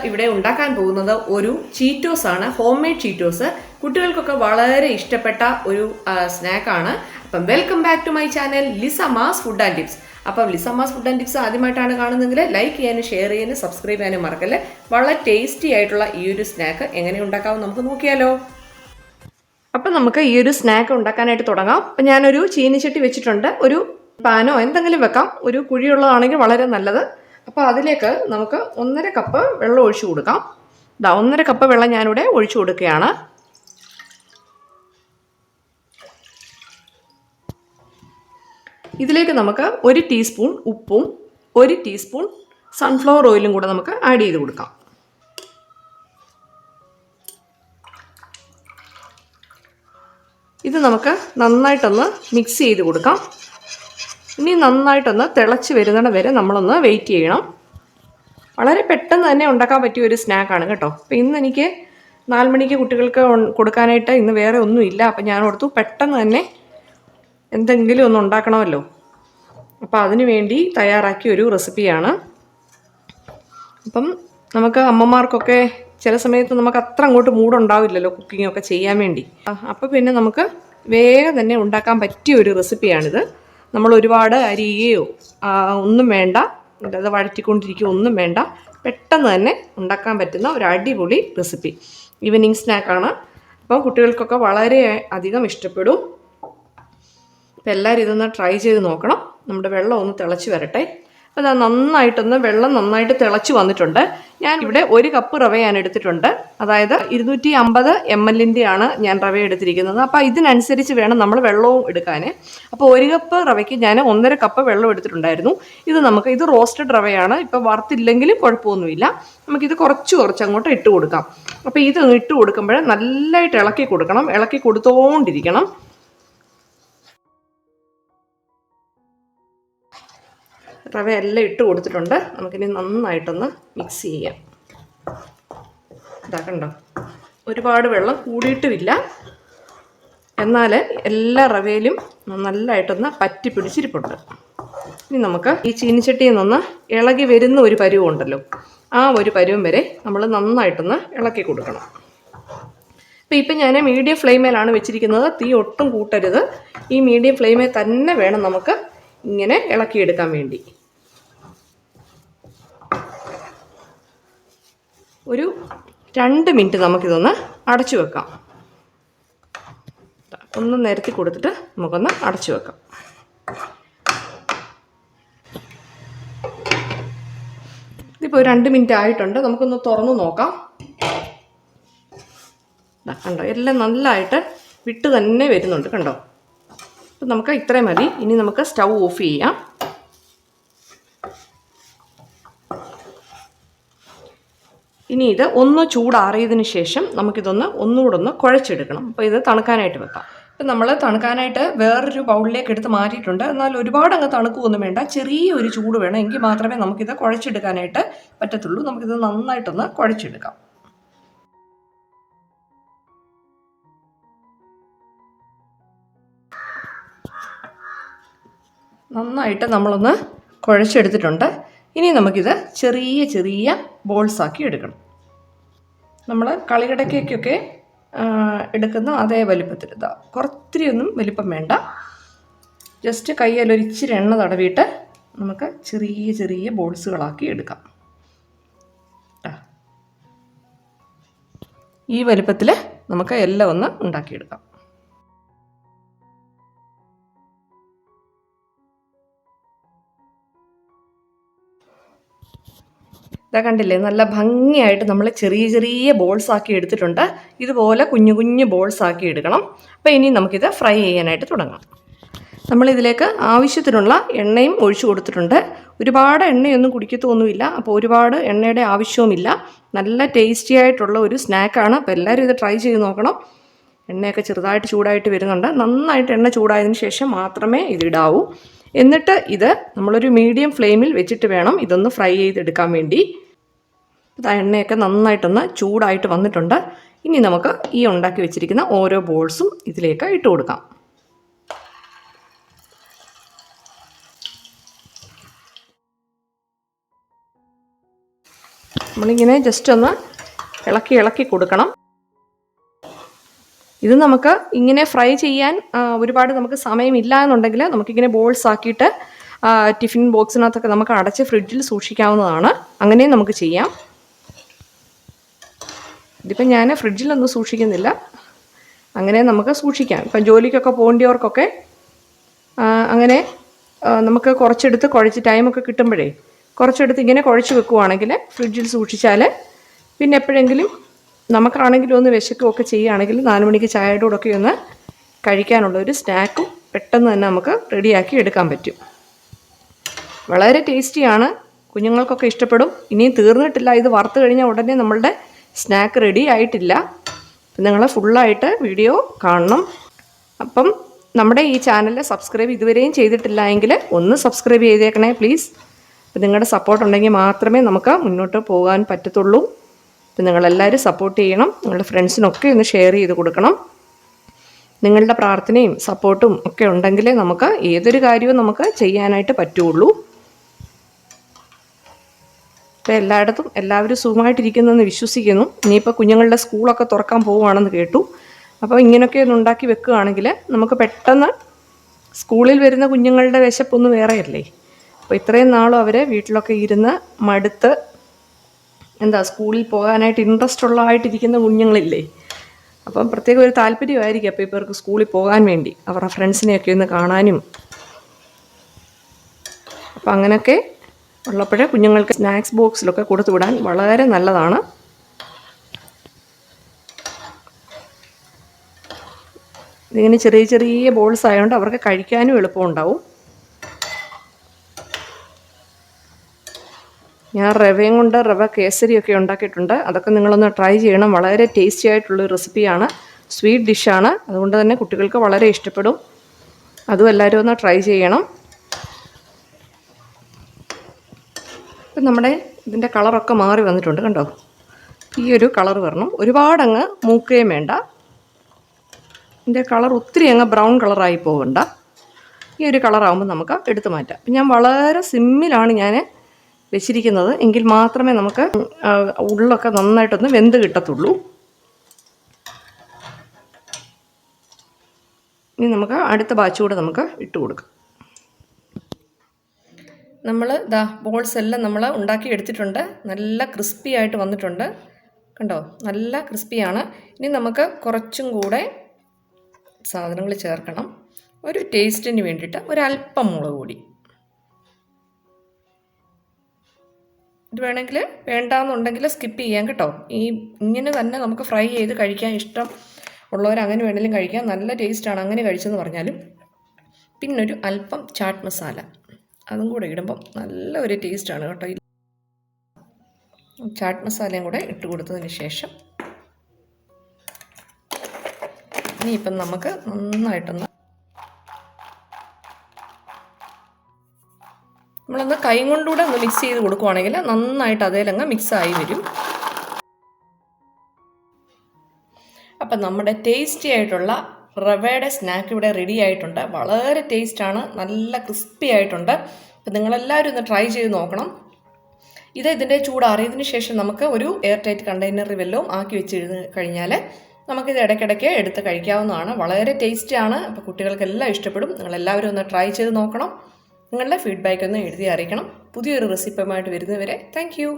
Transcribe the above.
ഇവിടെ ഉണ്ടാക്കാൻ പോകുന്നത് ഒരു ചീറ്റോസ് ആണ്, ഹോം മെയ്ഡ് ചീറ്റോസ്. കുട്ടികൾക്കൊക്കെ വളരെ ഇഷ്ടപ്പെട്ട ഒരു സ്നാക്കാണ്. Appam welcome back to my channel Lizamma's food and tips. Appam Lizamma's food and tips ആദ്യമായിട്ടാണ് കാണുന്നതെങ്കിൽ ലൈക്ക് ചെയ്യാനും ഷെയർ ചെയ്യാനും സബ്സ്ക്രൈബ് ചെയ്യാനും മറക്കല്ലേ. വളരെ ടേസ്റ്റി ആയിട്ടുള്ള ഈ ഒരു സ്നാക്ക് എങ്ങനെ ഉണ്ടാക്കാവും നമുക്ക് നോക്കിയാലോ. അപ്പം നമുക്ക് ഈ ഒരു സ്നാക്ക് ഉണ്ടാക്കാനായിട്ട് തുടങ്ങാം. അപ്പം ഞാനൊരു ചീനിച്ചട്ടി വെച്ചിട്ടുണ്ട്. ഒരു പാനോ എന്തെങ്കിലും വെക്കാം, ഒരു കുഴിയുള്ളതാണെങ്കിൽ വളരെ നല്ലത്. അപ്പോൾ അതിലേക്ക് നമുക്ക് 1.5 കപ്പ് വെള്ളം ഒഴിച്ചു കൊടുക്കാം. 1.5 കപ്പ് വെള്ളം ഞാനിവിടെ ഒഴിച്ചു കൊടുക്കുകയാണ്. ഇതിലേക്ക് നമുക്ക് 1 ടീസ്പൂൺ ഉപ്പും 1 ടീസ്പൂൺ സൺഫ്ലവർ ഓയിലും കൂടെ നമുക്ക് ആഡ് ചെയ്ത് കൊടുക്കാം. ഇത് നമുക്ക് നന്നായിട്ടൊന്ന് മിക്സ് ചെയ്ത് കൊടുക്കാം. ഇനി നന്നായിട്ടൊന്ന് തിളച്ച് വരുന്നിടം വരെ നമ്മളൊന്ന് വെയിറ്റ് ചെയ്യണം. വളരെ പെട്ടെന്ന് തന്നെ ഉണ്ടാക്കാൻ പറ്റിയ ഒരു സ്നാക്കാണ് കേട്ടോ. അപ്പോൾ ഇന്ന് എനിക്ക് 4 മണിക്ക് കുട്ടികൾക്ക് കൊടുക്കാനായിട്ട് ഇന്ന് വേറെ ഒന്നുമില്ല. അപ്പം ഞാൻ ഓർത്തു പെട്ടെന്ന് തന്നെ എന്തെങ്കിലും ഒന്ന് ഉണ്ടാക്കണമല്ലോ. അപ്പോൾ അതിനു വേണ്ടി തയ്യാറാക്കിയ ഒരു റെസിപ്പിയാണ്. അപ്പം നമുക്ക് അമ്മമാർക്കൊക്കെ ചില സമയത്ത് നമുക്ക് അത്ര അങ്ങോട്ട് മൂടുണ്ടാവില്ലല്ലോ കുക്കിങ്ങൊക്കെ ചെയ്യാൻ വേണ്ടി. അപ്പോൾ പിന്നെ നമുക്ക് വേഗം തന്നെ ഉണ്ടാക്കാൻ പറ്റിയ ഒരു റെസിപ്പിയാണിത്. നമ്മൾ ഒരുപാട് അരിയുകയോ ഒന്നും വേണ്ട, അത് വഴറ്റിക്കൊണ്ടിരിക്കുകയോ ഒന്നും വേണ്ട. പെട്ടെന്ന് തന്നെ ഉണ്ടാക്കാൻ പറ്റുന്ന ഒരു അടിപൊളി റെസിപ്പി. ഈവനിങ് സ്നാക്കാണ്. അപ്പം കുട്ടികൾക്കൊക്കെ വളരെ അധികം ഇഷ്ടപ്പെടും. അപ്പോൾ എല്ലാവരും ഇതൊന്ന് ട്രൈ ചെയ്ത് നോക്കണം. നമ്മുടെ വെള്ളം ഒന്ന് തിളച്ച് വരട്ടെ. അപ്പോൾ അത് വെള്ളം നന്നായിട്ട് തിളച്ച് വന്നിട്ടുണ്ട്. ഞാൻ ഇവിടെ 1 കപ്പ് റവ ഞാൻ എടുത്തിട്ടുണ്ട്. അതായത് 250 ml ആണ് ഞാൻ റവ എടുത്തിരിക്കുന്നത്. അപ്പോൾ ഇതിനനുസരിച്ച് വേണം നമ്മൾ വെള്ളവും എടുക്കാൻ. അപ്പോൾ 1 കപ്പ് റവയ്ക്ക് ഞാൻ 1.5 കപ്പ് വെള്ളം എടുത്തിട്ടുണ്ടായിരുന്നു. ഇത് റോസ്റ്റഡ് റവയാണ്. ഇപ്പോൾ വറുത്തില്ലെങ്കിലും കുഴപ്പമൊന്നുമില്ല. നമുക്കിത് കുറച്ച് അങ്ങോട്ട് ഇട്ട് കൊടുക്കാം. അപ്പോൾ ഇത് ഇട്ട് കൊടുക്കുമ്പോൾ നല്ലതായിട്ട് ഇളക്കി കൊടുക്കണം. ഇളക്കി കൊടുത്തോണ്ടിരിക്കണം. റവ എല്ലാം ഇട്ട് കൊടുത്തിട്ടുണ്ട്. നമുക്കിനി നന്നായിട്ടൊന്ന് മിക്സ് ചെയ്യാം. ഇതാക്കണ്ടോ, ഒരുപാട് വെള്ളം കൂടിയിട്ടുമില്ല, എന്നാൽ എല്ലാ റവയിലും നല്ലതായിട്ടൊന്ന് പറ്റി പിടിച്ചിരിപ്പുണ്ട്. ഇനി നമുക്ക് ഈ ചീനിച്ചട്ടിയിൽ നിന്ന് ഇളകി വരുന്ന ഒരു പരുവമുണ്ടല്ലോ, ആ ഒരു പരുവം വരെ നമ്മൾ നന്നായിട്ടൊന്ന് ഇളക്കി കൊടുക്കണം. അപ്പോൾ ഇപ്പം ഞാൻ മീഡിയം ഫ്ലെയിമിലാണ് വെച്ചിരിക്കുന്നത്. തീ ഒട്ടും കൂട്ടരുത്. ഈ മീഡിയം ഫ്ലെയിമിൽ തന്നെ വേണം നമുക്ക് ഇങ്ങനെ ഇളക്കിയെടുക്കാൻ വേണ്ടി. ഒരു 2 മിനിറ്റ് നമുക്കിതൊന്ന് അടച്ചു വെക്കാം. ഒന്ന് നിരത്തി കൊടുത്തിട്ട് നമുക്കൊന്ന് അടച്ചു വെക്കാം. ഇതിപ്പോൾ 2 മിനിറ്റ് ആയിട്ടുണ്ട്. നമുക്കൊന്ന് തുറന്ന് നോക്കാം. കണ്ടോ, എല്ലാം നല്ലതായിട്ട് വിട്ട് തന്നെ വരുന്നുണ്ട്. കണ്ടോ, അപ്പം നമുക്ക് ഇത്രയും മതി. ഇനി നമുക്ക് സ്റ്റൗ ഓഫ് ചെയ്യാം. ഇനി ഇത് ഒന്ന് ചൂടാറിയതിന് ശേഷം ഒന്നുകൂടെ ഒന്ന് കുഴച്ചെടുക്കണം. അപ്പോൾ ഇത് തണുക്കാനായിട്ട് വെക്കാം. ഇപ്പം നമ്മൾ തണുക്കാനായിട്ട് വേറൊരു ബൗളിലേക്ക് എടുത്ത് മാറ്റിയിട്ടുണ്ട്. എന്നാൽ ഒരുപാട് അങ്ങ് തണുക്കുകയൊന്നും വേണ്ട, ചെറിയൊരു ചൂട് വേണം. എങ്കിൽ മാത്രമേ നമുക്കിത് കുഴച്ചെടുക്കാനായിട്ട് പറ്റത്തുള്ളൂ. നമുക്കിത് നന്നായിട്ടൊന്ന് കുഴച്ചെടുക്കാം. നന്നായിട്ട് നമ്മളൊന്ന് കുഴച്ചെടുത്തിട്ടുണ്ട്. ഇനി നമുക്കിത് ചെറിയ ബോൾസാക്കി എടുക്കണം. നമ്മൾ കളികടക്കൊക്കെ എടുക്കുന്ന അതേ വലിപ്പത്തിൽ. കുറച്ചൊന്നും വലിപ്പം വേണ്ട. ജസ്റ്റ് കയ്യിലൊരിച്ചിരി എണ്ണ തടവിയിട്ട് നമുക്ക് ചെറിയ ബോൾസുകളാക്കി എടുക്കാം. ഈ വലിപ്പത്തിൽ നമുക്ക് എല്ലാം ഒന്ന് ഉണ്ടാക്കിയെടുക്കാം. ഇതാ കണ്ടില്ലേ, നല്ല ഭംഗിയായിട്ട് നമ്മൾ ചെറിയ ബോൾസാക്കി എടുത്തിട്ടുണ്ട്. ഇതുപോലെ കുഞ്ഞു ബോൾസാക്കി എടുക്കണം. അപ്പോൾ ഇനി നമുക്കിത് ഫ്രൈ ചെയ്യാനായിട്ട് തുടങ്ങാം. നമ്മളിതിലേക്ക് ആവശ്യത്തിനുള്ള എണ്ണയും ഒഴിച്ചു കൊടുത്തിട്ടുണ്ട്. ഒരുപാട് എണ്ണയൊന്നും കുടിക്കത്തൊന്നുമില്ല. അപ്പോൾ ഒരുപാട് എണ്ണയുടെ ആവശ്യവുമില്ല. നല്ല ടേസ്റ്റി ആയിട്ടുള്ള ഒരു സ്നാക്കാണ്. അപ്പോൾ എല്ലാവരും ഇത് ട്രൈ ചെയ്ത് നോക്കണം. എണ്ണയൊക്കെ ചെറുതായിട്ട് ചൂടായിട്ട് വരുന്നുണ്ട്. നന്നായിട്ട് എണ്ണ ചൂടായതിന് ശേഷം മാത്രമേ ഇതിടാവൂ. എന്നിട്ട് ഇത് നമ്മളൊരു മീഡിയം ഫ്ലെയിമിൽ വെച്ചിട്ട് വേണം ഇതൊന്ന് ഫ്രൈ ചെയ്തെടുക്കാൻ വേണ്ടി. എണ്ണയൊക്കെ നന്നായിട്ടൊന്ന് ചൂടായിട്ട് വന്നിട്ടുണ്ട്. ഇനി നമുക്ക് ഈ ഉണ്ടാക്കി വെച്ചിരിക്കുന്ന ഓരോ ബോൾസും ഇതിലേക്ക് ഇട്ട് കൊടുക്കാം. നമ്മളിങ്ങനെ ജസ്റ്റ് ഒന്ന് ഇളക്കി കൊടുക്കണം. ഇത് നമുക്ക് ഇങ്ങനെ ഫ്രൈ ചെയ്യാൻ ഒരുപാട് നമുക്ക് സമയമില്ല എന്നുണ്ടെങ്കിൽ നമുക്കിങ്ങനെ ബോൾസ് ആക്കിയിട്ട് ടിഫിൻ ബോക്സിനകത്തൊക്കെ നമുക്ക് അടച്ച് ഫ്രിഡ്ജിൽ സൂക്ഷിക്കാവുന്നതാണ്. അങ്ങനെയും നമുക്ക് ചെയ്യാം. ഇതിപ്പം ഞാൻ ഫ്രിഡ്ജിലൊന്നും സൂക്ഷിക്കുന്നില്ല, അങ്ങനെ നമുക്ക് സൂക്ഷിക്കാം. ഇപ്പം ജോലിക്കൊക്കെ പോകേണ്ടവർക്കൊക്കെ അങ്ങനെ നമുക്ക് കുറച്ചെടുത്ത് കുഴച്ച് ടൈമൊക്കെ കിട്ടുമ്പോഴേ കുറച്ചെടുത്ത് ഇങ്ങനെ കുഴച്ച് വെക്കുവാണെങ്കിൽ ഫ്രിഡ്ജിൽ സൂക്ഷിച്ചാൽ പിന്നെ എപ്പോഴെങ്കിലും നമുക്കാണെങ്കിലും ഒന്ന് വിശക്കുകയൊക്കെ ചെയ്യുകയാണെങ്കിൽ 4 മണിക്ക് ചായയുടെ കൂടെയൊക്കെ ഒന്ന് കഴിക്കാനുള്ള ഒരു സ്നാക്കും പെട്ടെന്ന് തന്നെ നമുക്ക് റെഡിയാക്കി എടുക്കാൻ പറ്റും. വളരെ ടേസ്റ്റിയാണ്, കുഞ്ഞുങ്ങൾക്കൊക്കെ ഇഷ്ടപ്പെടും. ഇനിയും തീർന്നിട്ടില്ല, ഇത് വറുത്ത് കഴിഞ്ഞാൽ ഉടനെ നമ്മളുടെ സ്നാക്ക് റെഡി ആയിട്ടില്ല. നിങ്ങൾ ഫുള്ളായിട്ട് വീഡിയോ കാണണം. അപ്പം നമ്മുടെ ഈ ചാനൽ സബ്സ്ക്രൈബ് ഇതുവരെയും ചെയ്തിട്ടില്ല എങ്കിൽ ഒന്ന് സബ്സ്ക്രൈബ് ചെയ്തേക്കണേ പ്ലീസ്. അപ്പം നിങ്ങളുടെ സപ്പോർട്ട് ഉണ്ടെങ്കിൽ മാത്രമേ നമുക്ക് മുന്നോട്ട് പോകാൻ പറ്റത്തുള്ളൂ. അപ്പം നിങ്ങളെല്ലാവരും സപ്പോർട്ട് ചെയ്യണം. നിങ്ങളുടെ ഫ്രണ്ട്സിനൊക്കെ ഒന്ന് ഷെയർ ചെയ്ത് കൊടുക്കണം. നിങ്ങളുടെ പ്രാർത്ഥനയും സപ്പോർട്ടും ഒക്കെ ഉണ്ടെങ്കിലേ നമുക്ക് ഏതൊരു കാര്യവും നമുക്ക് ചെയ്യാനായിട്ട് പറ്റുള്ളൂ. ഇപ്പോൾ എല്ലായിടത്തും എല്ലാവരും സുഖമായിട്ടിരിക്കുന്നെന്ന് വിശ്വസിക്കുന്നു. ഇനിയിപ്പോൾ കുഞ്ഞുങ്ങളുടെ സ്കൂളൊക്കെ തുറക്കാൻ പോവുകയാണെന്ന് കേട്ടു. അപ്പോൾ ഇങ്ങനെയൊക്കെ ഒന്ന് ഉണ്ടാക്കി വെക്കുകയാണെങ്കിൽ നമുക്ക് പെട്ടെന്ന് സ്കൂളിൽ വരുന്ന കുഞ്ഞുങ്ങളുടെ വിശപ്പൊന്നും വേറെയല്ലേ. അപ്പോൾ ഇത്രയും നാളും അവർ വീട്ടിലൊക്കെ ഇരുന്ന് മടുത്ത് സ്കൂളിൽ പോകാനായിട്ട് ഇൻട്രസ്റ്റ് ഉള്ളതായിട്ടിരിക്കുന്ന കുഞ്ഞുങ്ങളില്ലേ. അപ്പം പ്രത്യേക ഒരു താല്പര്യമായിരിക്കും അപ്പോൾ ഇവർക്ക് സ്കൂളിൽ പോകാൻ വേണ്ടി അവരുടെ ഫ്രണ്ട്സിനെയൊക്കെ ഒന്ന് കാണാനും. അപ്പം അങ്ങനെയൊക്കെ ഉള്ളപ്പോഴേ കുഞ്ഞുങ്ങൾക്ക് സ്നാക്സ് ബോക്സിലൊക്കെ കൊടുത്തു വിടാൻ വളരെ നല്ലതാണ്. ഇതിങ്ങനെ ചെറിയ ചെറിയ ബോൾസ് ആയതുകൊണ്ട് അവർക്ക് കഴിക്കാനും എളുപ്പമുണ്ടാവും. ഞാൻ റവയും കൊണ്ട് റവ കേസരിയൊക്കെ ഉണ്ടാക്കിയിട്ടുണ്ട്. അതൊക്കെ നിങ്ങളൊന്ന് ട്രൈ ചെയ്യണം. വളരെ ടേസ്റ്റി ആയിട്ടുള്ളൊരു റെസിപ്പിയാണ്, സ്വീറ്റ് ഡിഷാണ്. അതുകൊണ്ട് തന്നെ കുട്ടികൾക്ക് വളരെ ഇഷ്ടപ്പെടും. അതും എല്ലാവരും ഒന്ന് ട്രൈ ചെയ്യണം. ഇപ്പം നമ്മുടെ ഇതിൻ്റെ കളറൊക്കെ മാറി വന്നിട്ടുണ്ട്, കണ്ടോ? ഈ ഒരു കളർ വരണം. ഒരുപാടങ്ങ് മൂക്കുകയും വേണ്ട. ഇതിൻ്റെ കളർ ഒത്തിരി അങ്ങ് ബ്രൗൺ കളറായി പോകണ്ട. ഈ ഒരു കളറാകുമ്പോൾ നമുക്ക് എടുത്തു മാറ്റാം. അപ്പം ഞാൻ വളരെ സിമ്മിലാണ് ഞാൻ വെച്ചിരിക്കുന്നത്, എങ്കിൽ മാത്രമേ നമുക്ക് ഉള്ളൊക്കെ നന്നായിട്ടൊന്ന് വെന്ത് കിട്ടത്തുള്ളൂ. ഇനി നമുക്ക് അടുത്ത ബാച്ച് കൂടെ നമുക്ക് ഇട്ട് കൊടുക്കാം. നമ്മൾ ബോൾസ് എല്ലാം നമ്മൾ ഉണ്ടാക്കി എടുത്തിട്ടുണ്ട്. നല്ല ക്രിസ്പി ആയിട്ട് വന്നിട്ടുണ്ട്, കണ്ടോ? നല്ല ക്രിസ്പിയാണ്. ഇനി നമുക്ക് കുറച്ചും കൂടെ സാധനങ്ങൾ ചേർക്കണം. ഒരു ടേസ്റ്റിന് വേണ്ടിയിട്ട് ഒരല്പം മുളക് പൊടി. ഇത് വേണമെങ്കിൽ വേണ്ടാന്നുണ്ടെങ്കിൽ സ്കിപ്പ് ചെയ്യാം കേട്ടോ. ഇങ്ങനെ തന്നെ നമുക്ക് ഫ്രൈ ചെയ്ത് കഴിക്കാൻ ഇഷ്ടം ഉള്ളവർ അങ്ങനെ വേണമെങ്കിലും കഴിക്കാം. നല്ല ടേസ്റ്റാണ് അങ്ങനെ കഴിച്ചെന്ന് പറഞ്ഞാലും. പിന്നൊരു അല്പം ചാട്ട് മസാല അതും കൂടെ ഇടുമ്പം നല്ല ഒരു ടേസ്റ്റാണ് കേട്ടോ. ചാട്ട് മസാലയും കൂടെ ഇട്ട് കൊടുത്തതിന് ശേഷം ഇനിയിപ്പം നമുക്ക് നന്നായിട്ടൊന്ന് നമ്മളൊന്ന് കൈ കൊണ്ടുകൂടെ ഒന്ന് മിക്സ് ചെയ്ത് കൊടുക്കുവാണെങ്കിൽ നന്നായിട്ട് അതേലങ്ങ് മിക്സായി വരും. അപ്പം നമ്മുടെ ടേസ്റ്റി ആയിട്ടുള്ള റവയുടെ സ്നാക്ക് ഇവിടെ റെഡി ആയിട്ടുണ്ട്. വളരെ ടേസ്റ്റാണ്, നല്ല ക്രിസ്പി ആയിട്ടുണ്ട്. അപ്പം നിങ്ങളെല്ലാവരും ഒന്ന് ട്രൈ ചെയ്ത് നോക്കണം. ഇതിൻ്റെ ചൂടാറിയതിന് ശേഷം നമുക്ക് ഒരു എയർ ടൈറ്റ് കണ്ടെയ്നറിൽ വല്ലതും ആക്കി വെച്ച് കഴിഞ്ഞാൽ നമുക്കിത് ഇടയ്ക്കിടയ്ക്ക് എടുത്ത് കഴിക്കാവുന്നതാണ്. വളരെ ടേസ്റ്റിയാണ്. അപ്പോൾ കുട്ടികൾക്കെല്ലാം ഇഷ്ടപ്പെടും. നിങ്ങളെല്ലാവരും ഒന്ന് ട്രൈ ചെയ്ത് നോക്കണം. നിങ്ങളുടെ ഫീഡ്ബാക്ക് ഒന്ന് എഴുതി അറിയിക്കണം. പുതിയൊരു റെസിപ്പിയുമായിട്ട് വരുന്നവരെ താങ്ക് യു.